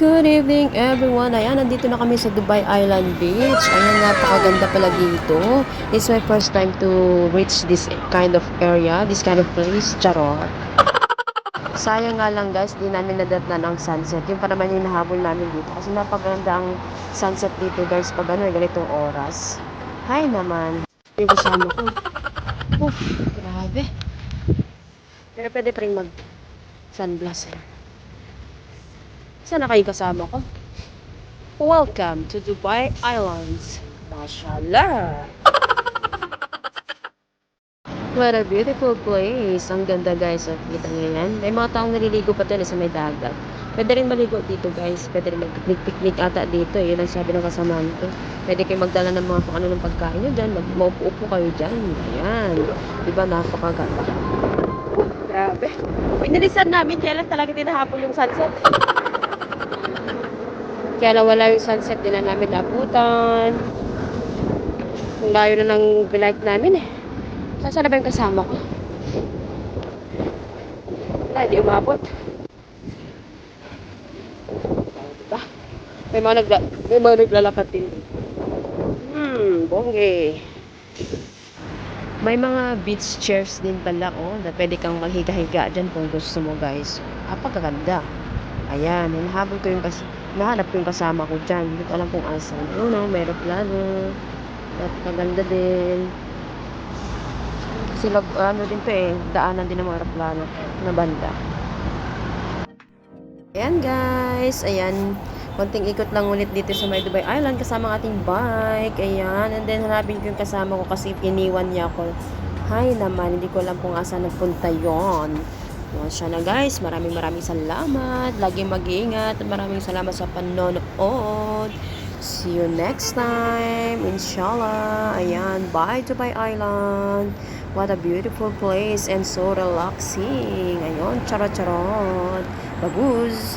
Good evening everyone. Ayan, nandito na kami sa Dubai Island Beach. Ayan, napakaganda pala dito. It's my first time to reach this kind of area, this kind of place. Charot. Sayang nga lang guys, di namin nadatnan ang sunset. Yung pa naman yung nahabol namin dito. Kasi napaganda ang sunset dito guys pag ganitong oras. Hi naman. Yung kasama ko. Uff, grabe. Pero pwede pa rin mag sunblast eh. Sana kayo kasama ko? Welcome to Dubai Islands. Mashallah! What a beautiful place. Ang ganda guys. At kita nyo yan. May mga taong naliligo pa dyan sa may dagat. Pwede rin maligo dito guys. Pwede rin mag-picnic ata dito. Yun ang sabi ng kasamahan ko. Pwede kayo magdala ng mga kung ano ng pagkain nyo dyan. Maupo-upo kayo dyan. Ayan. Diba napakaganda. Grabe. Pinilisan namin. Kailan talaga tinahapon yung sunset. Kaya nawala yung sunset, din na namin nabutan. Ang layo na ng bike namin eh. Saan na ba yung kasama ko? Wala, hindi umabot. Diba? May mga naglalakad din. Bongge. May mga beach chairs din pala na pwede kang maghiga-higa dyan kung gusto mo guys. Napakaganda. Ayan, nahanap ko yung kasama ko dyan. Hindi ko alam kung asan. May aeroplano. Napakaganda din. Kasi din to eh, daanan din ng mga aeroplano na banda. Ayan guys, ayan. Konting ikot lang ulit dito sa may Dubai Island kasama ang ating bike. Ayan, and then hanapin ko yung kasama ko kasi iniwan niya ako. Hi naman, hindi ko alam kung asan nagpunta yon. Yan siya na guys, maraming salamat. Lagi mag-iingat at maraming salamat sa panonood. See you next time, inshallah. Ayan, bye Dubai Island. What a beautiful place and so relaxing. Ayun, charot-charot. Babuz!